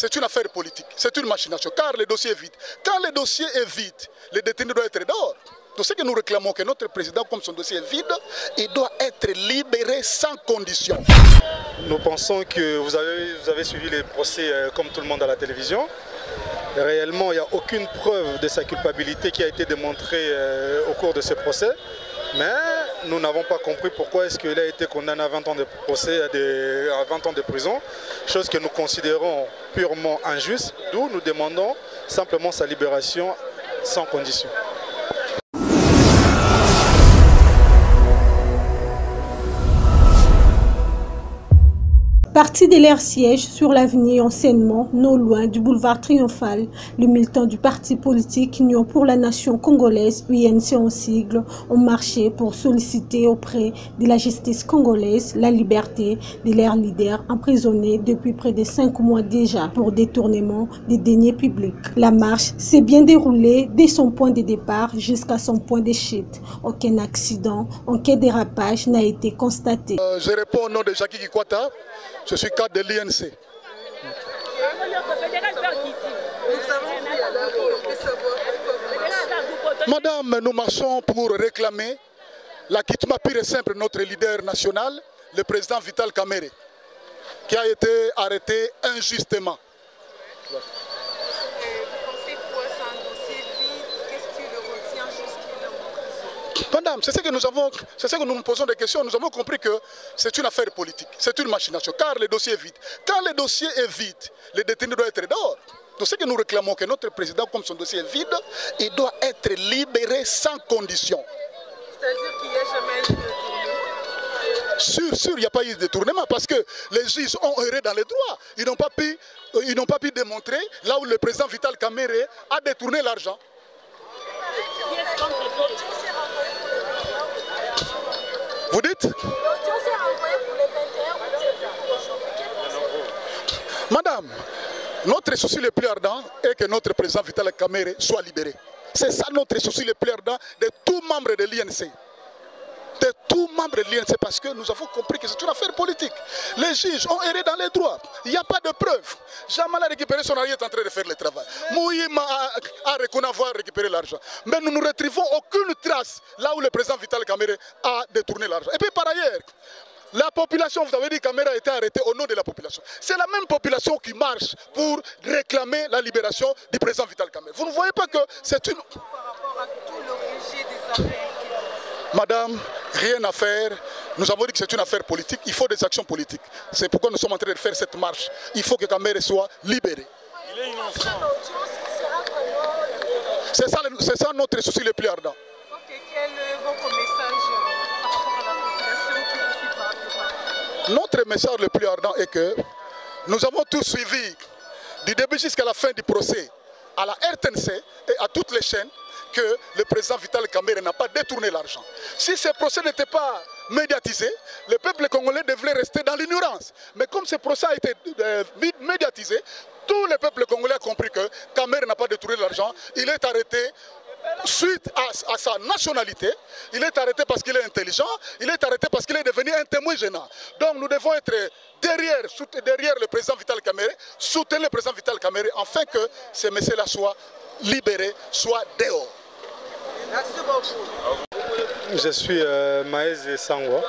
c'est une affaire politique, c'est une machination, car le dossier est vide. Quand le dossier est vide, le détenu doit être dehors. Donc ce que nous réclamons, que notre président, comme son dossier est vide, il doit être libéré sans condition. Nous pensons que vous avez suivi les procès comme tout le monde à la télévision. Réellement, il n'y a aucune preuve de sa culpabilité qui a été démontrée au cours de ce procès. Mais nous n'avons pas compris pourquoi est-ce qu'il a été condamné à 20 ans de procès, à 20 ans de prison, chose que nous considérons purement injuste, d'où nous demandons simplement sa libération sans condition. Parti de leur siège sur l'avenue Enseignement, non loin du boulevard Triomphal, les militants du parti politique Union pour la Nation congolaise, UNC en sigle, ont marché pour solliciter auprès de la justice congolaise la liberté de leur leader emprisonné depuis près de 5 mois déjà pour détournement des deniers publics. La marche s'est bien déroulée dès son point de départ jusqu'à son point de chute. Aucun accident, aucun dérapage n'a été constaté. Je réponds au nom de Jackie Kikwata. Je suis cadre de l'INC. Madame, nous marchons pour réclamer l'acquittement pur et simple de notre leader national, le président Vital Kamerhe, qui a été arrêté injustement. Madame, c'est ce que nous nous posons des questions. Nous avons compris que c'est une affaire politique, c'est une machination, car le dossier est vide. Quand le dossier est vide, le détenu doit être dehors. Donc ce que nous réclamons, que notre président, comme son dossier est vide, il doit être libéré sans condition. C'est-à-dire qu'il n'y a jamais eu de détournement? Sûr, il n'y a pas eu de détournement, parce que les juges ont erré dans les droits. Ils n'ont pas pu démontrer là où le président Vital Kamerhe a détourné l'argent. Vous dites? Madame, notre souci le plus ardent est que notre président Vital Kamerhe soit libéré. C'est ça notre souci le plus ardent de tous membres de l'INC. De tous membres de l'INC, parce que nous avons compris que c'est une affaire politique. Les juges ont erré dans les droits. Il n'y a pas de preuves. Jamal a récupéré son arrière, est en train de faire le travail. Mouyima a reconnu avoir récupéré l'argent. Mais nous ne retrouvons aucune trace là où le président Vital Kamerhe a détourné l'argent. Et puis par ailleurs, la population, vous avez dit que Kamerhe a été arrêté au nom de la population. C'est la même population qui marche pour réclamer la libération du président Vital Kamerhe. Vous ne voyez pas que c'est une... Par rapport à tout le rejet des affaires. Madame, rien à faire. Nous avons dit que c'est une affaire politique. Il faut des actions politiques. C'est pourquoi nous sommes en train de faire cette marche. Il faut que Kamerhe soit libéré. Il est innocent. C'est ça notre souci le plus ardent. Ok, quel est votre message par rapport à la population qui est ici par rapport? Notre message le plus ardent est que nous avons tous suivi du début jusqu'à la fin du procès à la RTNC et à toutes les chaînes que le président Vital Kamerhe n'a pas détourné l'argent. Si ce procès n'était pas médiatisé, le peuple congolais devrait rester dans l'ignorance. Mais comme ce procès a été médiatisé, tout le peuple congolais a compris que Kamerhe n'a pas détourné l'argent. Il est arrêté suite à sa nationalité. Il est arrêté parce qu'il est intelligent. Il est arrêté parce qu'il est devenu un témoin gênant. Donc nous devons être derrière le président Vital Kamerhe, soutenir le président Vital Kamerhe, afin que ce monsieur-là soit libéré, soit dehors. Merci beaucoup. Je suis Maëz Sangwa.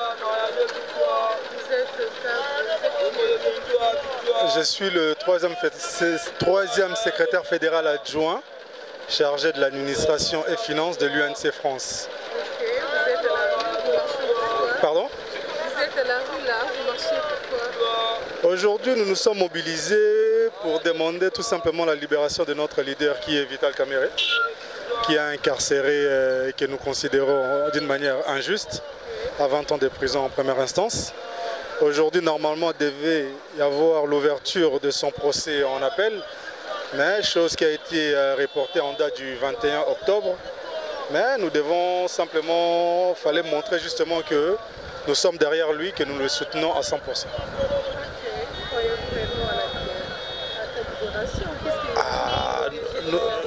Je suis le troisième secrétaire fédéral adjoint chargé de l'administration et finances de l'UNC France. Ok, vous êtes à la rue, vous marchez pourquoi? Pardon? Vous êtes à la rue là, vous marchez pourquoi? Aujourd'hui, nous nous sommes mobilisés pour demander tout simplement la libération de notre leader qui est Vital Kamerhe, qui est incarcéré et que nous considérons d'une manière injuste, à 20 ans de prison en première instance. Aujourd'hui, normalement, il devait y avoir l'ouverture de son procès en appel, mais chose qui a été reportée en date du 21 octobre. Mais nous devons simplement, fallait montrer justement que nous sommes derrière lui, que nous le soutenons à 100%.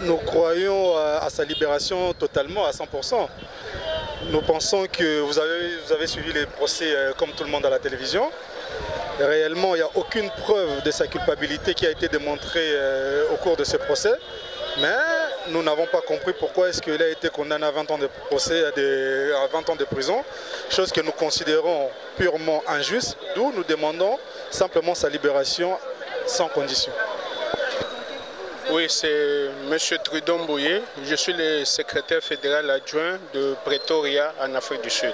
Nous croyons à sa libération totalement à 100%. Nous pensons que vous avez suivi les procès comme tout le monde à la télévision. réellement, il n'y a aucune preuve de sa culpabilité qui a été démontrée au cours de ce procès. Mais nous n'avons pas compris pourquoi est-ce qu'il a été condamné à 20 ans de procès, à 20 ans de prison, chose que nous considérons purement injuste, d'où nous demandons simplement sa libération sans condition. Oui, c'est M. Trudon Bouye, je suis le secrétaire fédéral adjoint de Pretoria en Afrique du Sud.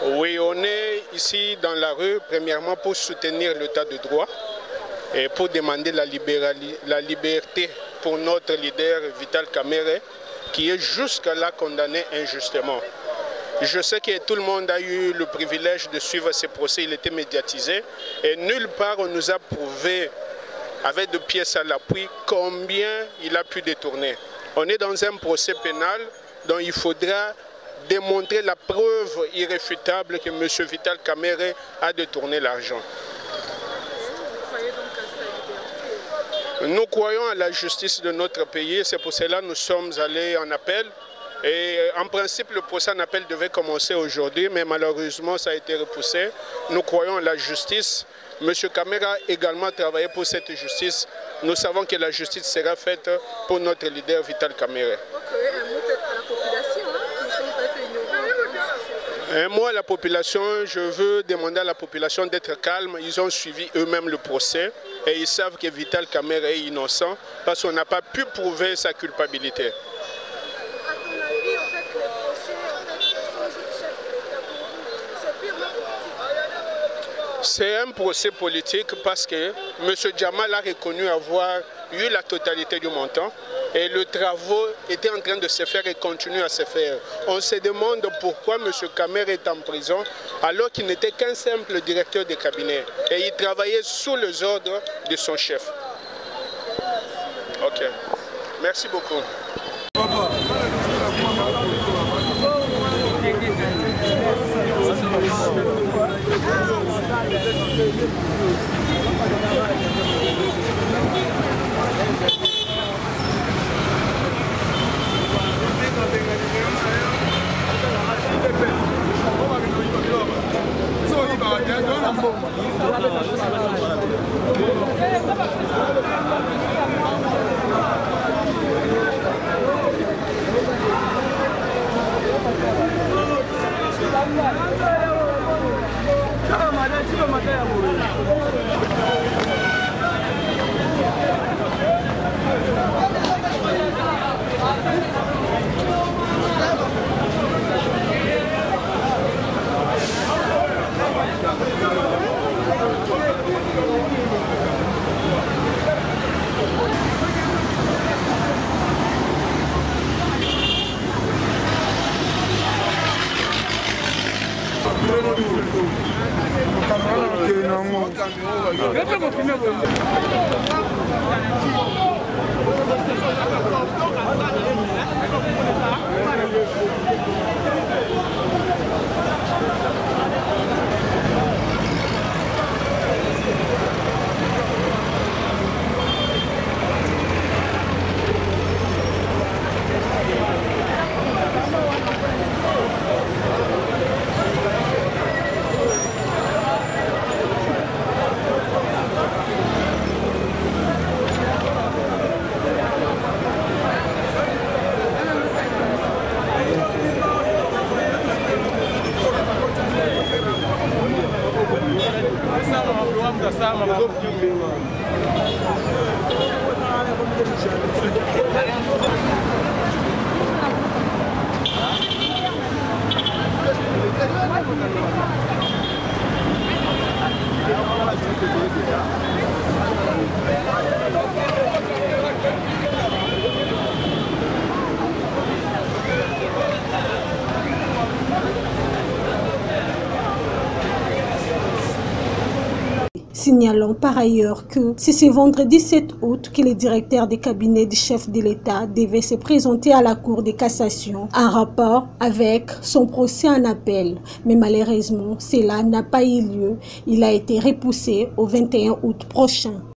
Oui, on est ici dans la rue, premièrement pour soutenir l'état de droit et pour demander la liberté pour notre leader Vital Kamerhe, qui est jusqu'à-là condamné injustement. Je sais que tout le monde a eu le privilège de suivre ce procès, il était médiatisé et nulle part on nous a prouvé avec des pièces à l'appui combien il a pu détourner. On est dans un procès pénal dont il faudra démontrer la preuve irréfutable que M. Vital Kamerhe a détourné l'argent. Nous croyons à la justice de notre pays, c'est pour cela que nous sommes allés en appel. Et en principe, le procès en appel devait commencer aujourd'hui, mais malheureusement, ça a été repoussé. Nous croyons à la justice. M. Kamerhe a également travaillé pour cette justice. Nous savons que la justice sera faite pour notre leader Vital Kamerhe. Un mot à la population, je veux demander à la population d'être calme. Ils ont suivi eux-mêmes le procès et ils savent que Vital Kamerhe est innocent parce qu'on n'a pas pu prouver sa culpabilité. C'est un procès politique parce que M. Jamal a reconnu avoir eu la totalité du montant et le travaux était en train de se faire et continue à se faire. On se demande pourquoi M. Kamerhe est en prison alors qu'il n'était qu'un simple directeur de cabinet et il travaillait sous les ordres de son chef. Ok. Merci beaucoup. Signalons par ailleurs que c'est ce vendredi 7 août que le directeur des cabinets du chef de l'État devait se présenter à la Cour de cassation en rapport avec son procès en appel. Mais malheureusement, cela n'a pas eu lieu. Il a été repoussé au 21 août prochain.